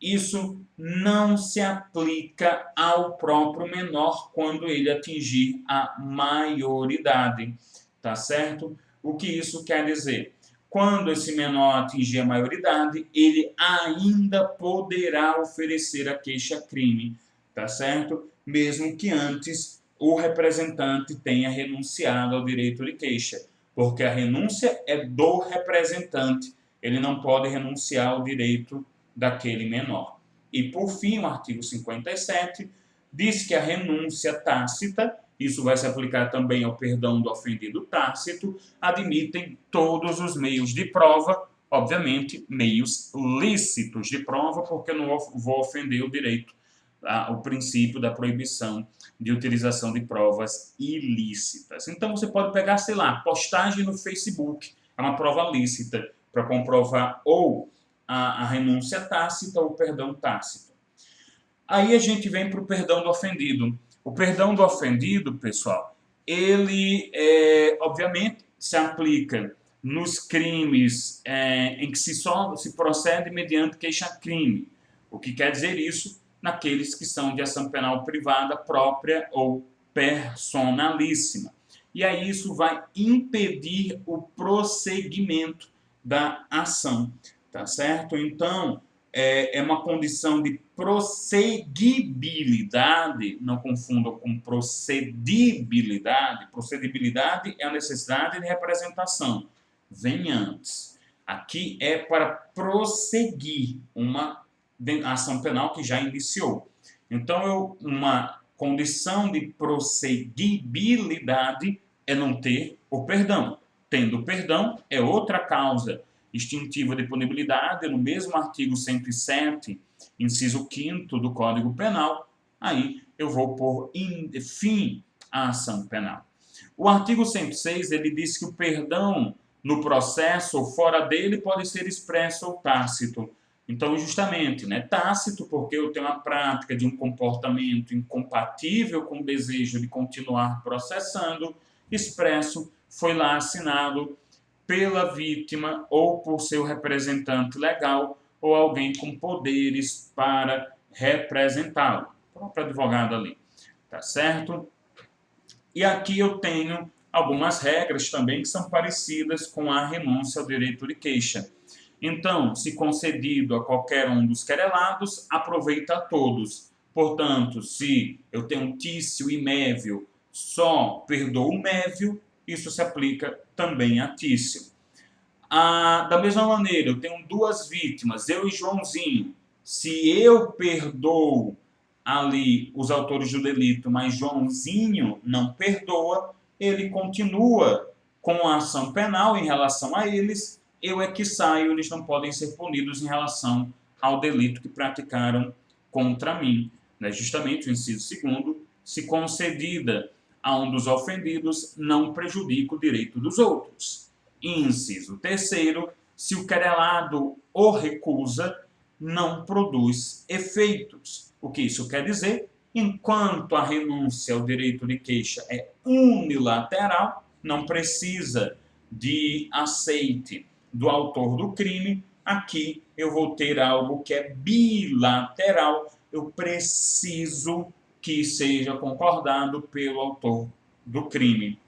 isso não se aplica ao próprio menor quando ele atingir a maioridade, tá certo? O que isso quer dizer? Quando esse menor atingir a maioridade, ele ainda poderá oferecer a queixa-crime, tá certo? Mesmo que antes o representante tenha renunciado ao direito de queixa, porque a renúncia é do representante, ele não pode renunciar ao direito daquele menor. E, por fim, o artigo 57 diz que a renúncia tácita, isso vai se aplicar também ao perdão do ofendido tácito, admitem todos os meios de prova, obviamente, meios lícitos de prova, porque eu não vou ofender o direito, o princípio da proibição de utilização de provas ilícitas. Então, você pode pegar, sei lá, postagem no Facebook, é uma prova lícita, para comprovar ou a renúncia tácita ou o perdão tácito. Aí a gente vem para o perdão do ofendido. O perdão do ofendido, pessoal, ele, obviamente, se aplica nos crimes em que se procede mediante queixa-crime. O que quer dizer isso? Naqueles que são de ação penal privada própria ou personalíssima. E aí isso vai impedir o prosseguimento da ação, tá certo? Então, é uma condição de prosseguibilidade, não confundam com procedibilidade. Procedibilidade é a necessidade de representação, vem antes. Aqui é para prosseguir uma ação penal que já iniciou. Então, uma condição de prosseguibilidade é não ter o perdão. Tendo o perdão, é outra causa extintiva de punibilidade, no mesmo artigo 107, inciso 5º do Código Penal, aí eu vou pôr fim à ação penal. O artigo 106, ele diz que o perdão no processo ou fora dele pode ser expresso ou tácito. Então, justamente, né, tácito porque eu tenho a prática de um comportamento incompatível com o desejo de continuar processando, expresso, foi lá assinado pela vítima ou por seu representante legal ou alguém com poderes para representá-lo, o próprio advogado ali, tá certo? E aqui eu tenho algumas regras também que são parecidas com a renúncia ao direito de queixa. Então, se concedido a qualquer um dos querelados, aproveita a todos. Portanto, se eu tenho um tício e mévio, só perdoo o mévio, isso se aplica também a tício. Da mesma maneira, eu tenho duas vítimas, eu e Joãozinho. Se eu perdoo ali os autores do delito, mas Joãozinho não perdoa, ele continua com a ação penal em relação a eles, eu é que saio, eles não podem ser punidos em relação ao delito que praticaram contra mim. Né? Justamente o inciso 2º, se concedida a um dos ofendidos, não prejudica o direito dos outros. Inciso 3º, se o querelado o recusa, não produz efeitos. O que isso quer dizer? Enquanto a renúncia ao direito de queixa é unilateral, não precisa de aceite do autor do crime, aqui eu vou ter algo que é bilateral, eu preciso que seja concordado pelo autor do crime.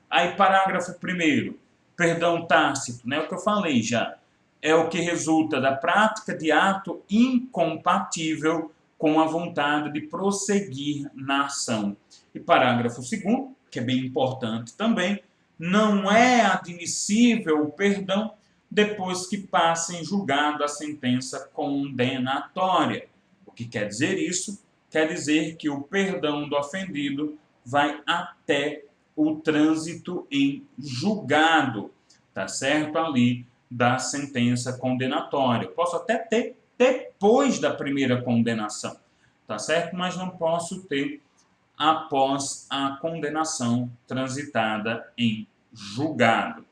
Aí, parágrafo 1º, perdão tácito, né, o que eu falei já, é o que resulta da prática de ato incompatível com a vontade de prosseguir na ação. E parágrafo 2º, que é bem importante também, não é admissível o perdão depois que passe em julgado a sentença condenatória. O que quer dizer isso? Quer dizer que o perdão do ofendido vai até o trânsito em julgado, tá certo? Ali da sentença condenatória. Posso até ter depois da primeira condenação, tá certo? Mas não posso ter após a condenação transitada em julgado.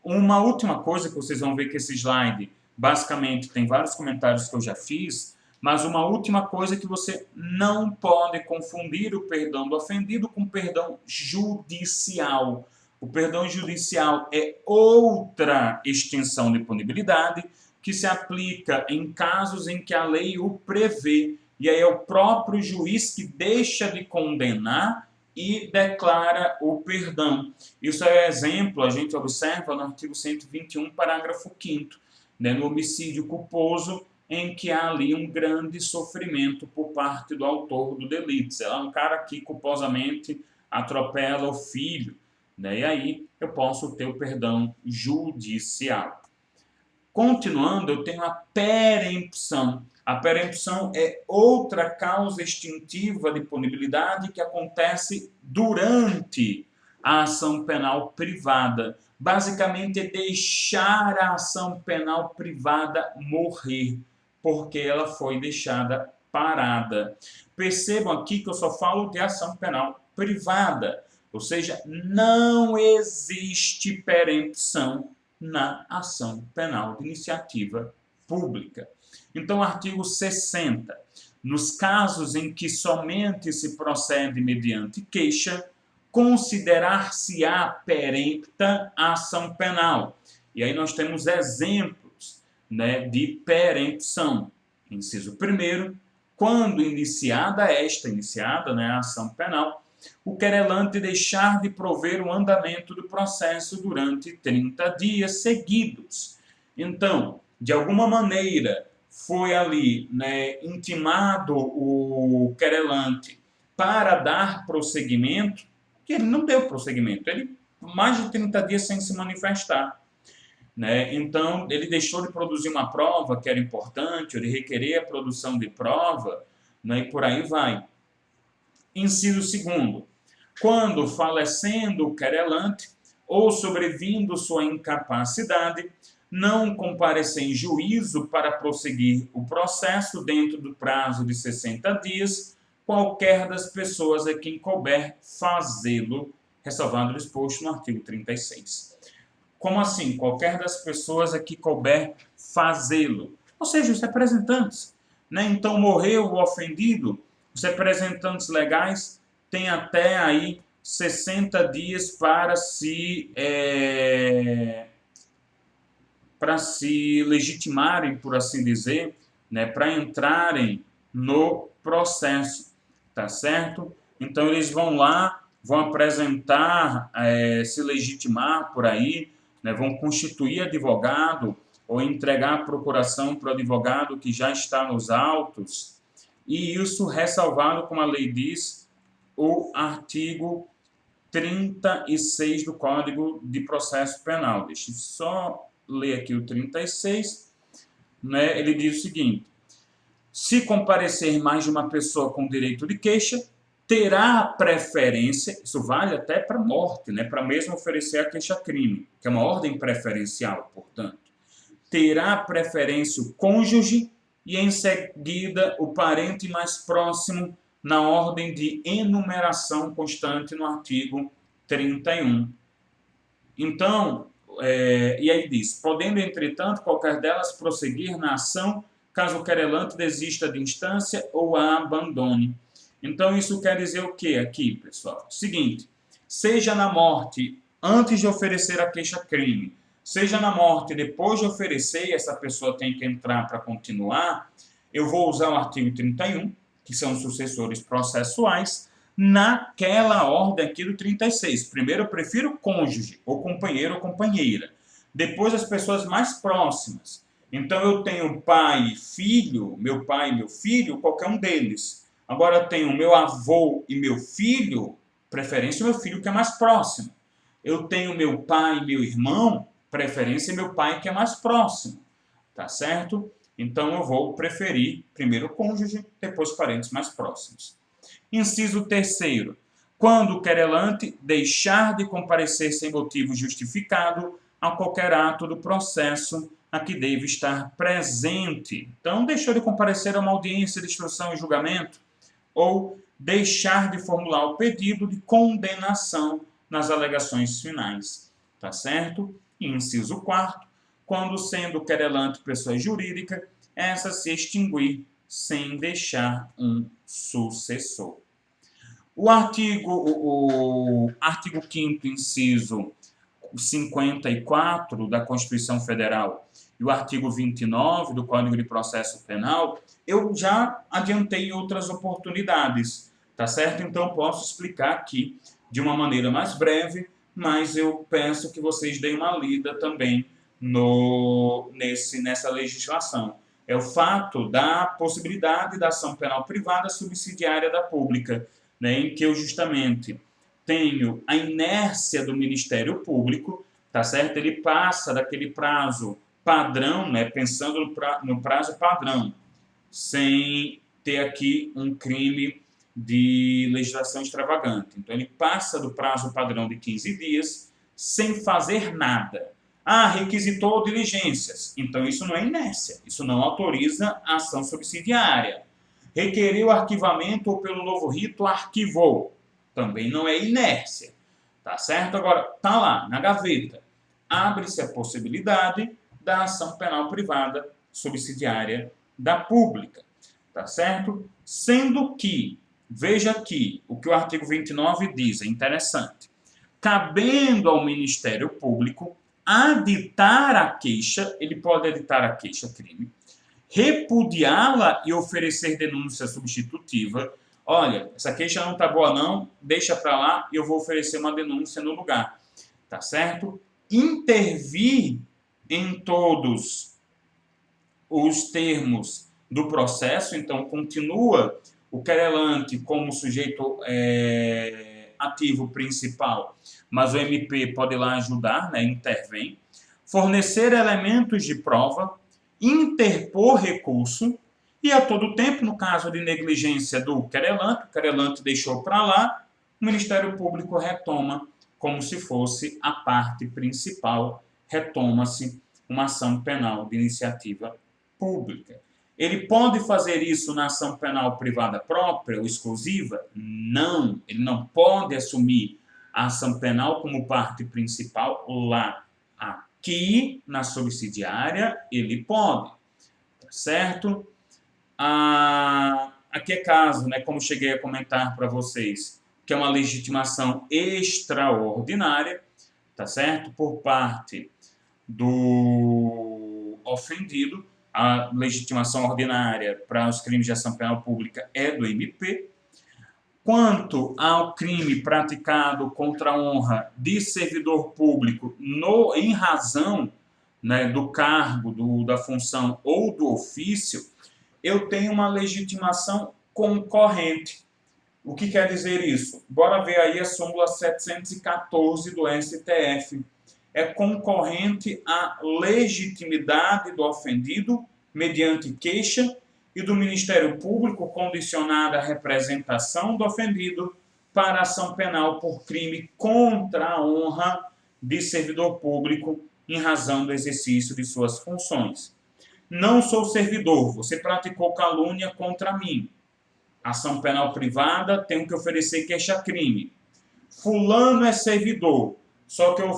Uma última coisa que vocês vão ver que esse slide, basicamente, tem vários comentários que eu já fiz, mas uma última coisa que você não pode confundir o perdão do ofendido com o perdão judicial. O perdão judicial é outra extensão de punibilidade que se aplica em casos em que a lei o prevê. E aí é o próprio juiz que deixa de condenar e declara o perdão. Isso é exemplo, a gente observa no artigo 121, parágrafo 5º, né, no homicídio culposo, em que há ali um grande sofrimento por parte do autor do delito. Sei lá, um cara que culposamente atropela o filho, né, e aí eu posso ter o perdão judicial. Continuando, eu tenho a perempção. A perempção é outra causa extintiva de punibilidade que acontece durante a ação penal privada. Basicamente, é deixar a ação penal privada morrer, porque ela foi deixada parada. Percebam aqui que eu só falo de ação penal privada, ou seja, não existe perempção na ação penal de iniciativa pública. Então, artigo 60. Nos casos em que somente se procede mediante queixa, considerar-se-á perempta a ação penal. E aí nós temos exemplos, né, de perempção. Inciso 1º, quando iniciada a ação penal, o querelante deixar de prover o andamento do processo durante 30 dias seguidos. Então, de alguma maneira, foi ali, né, intimado o querelante para dar prosseguimento, que ele não deu prosseguimento, ele mais de 30 dias sem se manifestar. Né? Então, ele deixou de produzir uma prova que era importante, ele requerer a produção de prova, né, e por aí vai. Inciso 2º. Quando falecendo o querelante ou sobrevindo sua incapacidade, não comparecer em juízo para prosseguir o processo dentro do prazo de 60 dias, qualquer das pessoas a quem couber fazê-lo, ressalvado o exposto no artigo 36. Como assim? Qualquer das pessoas a que couber fazê-lo. Ou seja, os representantes. Né? Então, morreu o ofendido, os representantes legais têm até aí 60 dias para se legitimarem, por assim dizer, né, para entrarem no processo, tá certo? Então, eles vão lá, vão apresentar, se legitimar por aí, né, vão constituir advogado ou entregar a procuração para o advogado que já está nos autos, e isso ressalvado, como a lei diz, o artigo 36 do Código de Processo Penal. Deixa eu só ler aqui o 36, né? Ele diz o seguinte: se comparecer mais de uma pessoa com direito de queixa, terá preferência, isso vale até para morte, né? Para mesmo oferecer a queixa-crime, que é uma ordem preferencial, portanto. Terá preferência o cônjuge e em seguida o parente mais próximo na ordem de enumeração constante no artigo 31. Então, e aí diz, podendo, entretanto, qualquer delas prosseguir na ação, caso o querelante desista de instância ou a abandone. Então, isso quer dizer o que aqui, pessoal? Seguinte, seja na morte antes de oferecer a queixa-crime, seja na morte depois de oferecer, essa pessoa tem que entrar para continuar, eu vou usar o artigo 31, que são os sucessores processuais, naquela ordem aqui do 36. Primeiro eu prefiro cônjuge, ou companheiro ou companheira. Depois as pessoas mais próximas. Então eu tenho pai e filho, meu pai e meu filho, qualquer um deles. Agora eu tenho meu avô e meu filho, preferência meu filho que é mais próximo. Eu tenho meu pai e meu irmão, preferência meu pai que é mais próximo. Tá certo? Então eu vou preferir primeiro o cônjuge, depois parentes mais próximos. Inciso 3º. Quando o querelante deixar de comparecer sem motivo justificado a qualquer ato do processo a que deve estar presente. Então, deixou de comparecer a uma audiência de instrução e julgamento ou deixar de formular o pedido de condenação nas alegações finais. Tá certo? E inciso 4º. Quando sendo o querelante pessoa jurídica, essa se extinguir sem deixar um sucessor. O artigo 5º, inciso 54 da Constituição Federal e o artigo 29 do Código de Processo Penal, eu já adiantei em outras oportunidades, tá certo? Então, posso explicar aqui de uma maneira mais breve, mas eu peço que vocês deem uma lida também nessa legislação. É o fato da possibilidade da ação penal privada subsidiária da pública, né, em que eu justamente tenho a inércia do Ministério Público, tá certo? Ele passa daquele prazo padrão, né, pensando no prazo padrão, sem ter aqui um crime de legislação extravagante. Então, ele passa do prazo padrão de 15 dias sem fazer nada. Ah, requisitou diligências. Então, isso não é inércia. Isso não autoriza a ação subsidiária. Requeriu arquivamento ou, pelo novo rito, arquivou. Também não é inércia. Tá certo? Agora, tá lá, na gaveta. Abre-se a possibilidade da ação penal privada subsidiária da pública. Tá certo? Sendo que, veja aqui, o que o artigo 29 diz, é interessante. Cabendo ao Ministério Público aditar a queixa, ele pode aditar a queixa-crime, repudiá-la e oferecer denúncia substitutiva. Olha, essa queixa não está boa não, deixa para lá e eu vou oferecer uma denúncia no lugar. Tá certo? Intervir em todos os termos do processo, então continua o querelante como sujeito ativo principal, mas o MP pode ir lá ajudar, né, intervém. Fornecer elementos de prova, interpor recurso e a todo tempo, no caso de negligência do querelante, o querelante deixou para lá, o Ministério Público retoma como se fosse a parte principal, retoma-se uma ação penal de iniciativa pública. Ele pode fazer isso na ação penal privada própria ou exclusiva? Não, ele não pode assumir a ação penal como parte principal lá. Aqui, na subsidiária, ele pode, certo? Aqui é caso, né, como cheguei a comentar para vocês, que é uma legitimação extraordinária, tá certo? Por parte do ofendido. A legitimação ordinária para os crimes de ação penal pública é do MP. Quanto ao crime praticado contra a honra de servidor público em razão, né, do cargo, da função ou do ofício, eu tenho uma legitimação concorrente. O que quer dizer isso? Bora ver aí a súmula 714 do STF. É concorrente à legitimidade do ofendido mediante queixa e do Ministério Público condicionada à representação do ofendido para ação penal por crime contra a honra de servidor público em razão do exercício de suas funções. Não sou servidor, você praticou calúnia contra mim. Ação penal privada, tenho que oferecer queixa-crime. Fulano é servidor, só que eu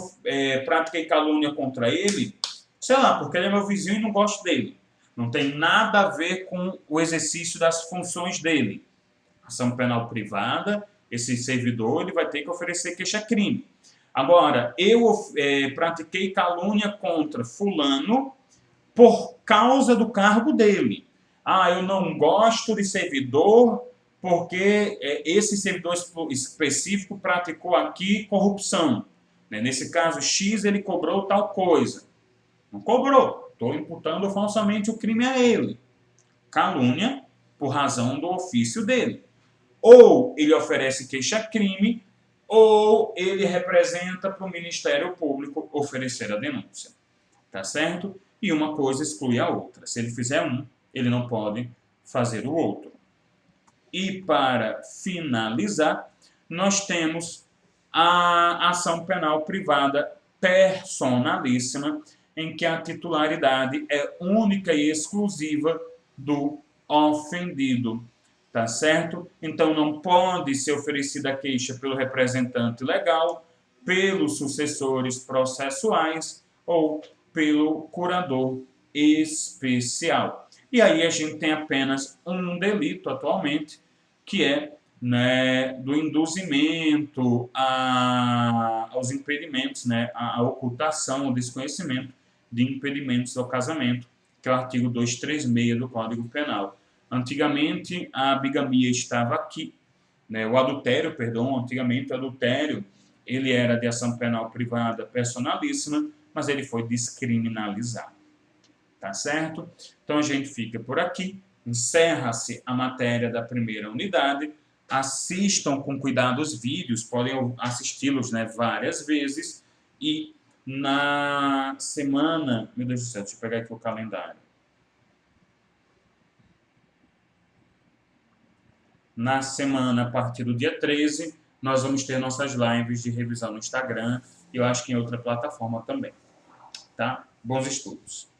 pratiquei calúnia contra ele, sei lá, porque ele é meu vizinho e não gosto dele. Não tem nada a ver com o exercício das funções dele. Ação penal privada, esse servidor ele vai ter que oferecer queixa-crime. Agora, eu pratiquei calúnia contra fulano por causa do cargo dele. Ah, eu não gosto de servidor porque esse servidor específico praticou aqui corrupção. Nesse caso, X ele cobrou tal coisa. Não cobrou. Estou imputando falsamente o crime a ele. Calúnia por razão do ofício dele. Ou ele oferece queixa-crime, ou ele representa para o Ministério Público oferecer a denúncia. Tá certo? E uma coisa exclui a outra. Se ele fizer um, ele não pode fazer o outro. E para finalizar, nós temos a ação penal privada personalíssima, em que a titularidade é única e exclusiva do ofendido. Tá certo? Então não pode ser oferecida a queixa pelo representante legal, pelos sucessores processuais ou pelo curador especial. E aí a gente tem apenas um delito atualmente, que é, né, do induzimento aos impedimentos, né, a ocultação, o desconhecimento de impedimentos ao casamento, que é o artigo 236 do Código Penal. Antigamente, a bigamia estava aqui, né, o adultério, perdão, antigamente o adultério, ele era de ação penal privada personalíssima, mas ele foi descriminalizado. Tá certo? Então a gente fica por aqui, encerra-se a matéria da primeira unidade, assistam com cuidado os vídeos, podem assisti-los, né, várias vezes, e na semana, meu Deus do céu, deixa eu pegar aqui o calendário. Na semana, a partir do dia 13, nós vamos ter nossas lives de revisão no Instagram e eu acho que em outra plataforma também. Tá? Bons estudos!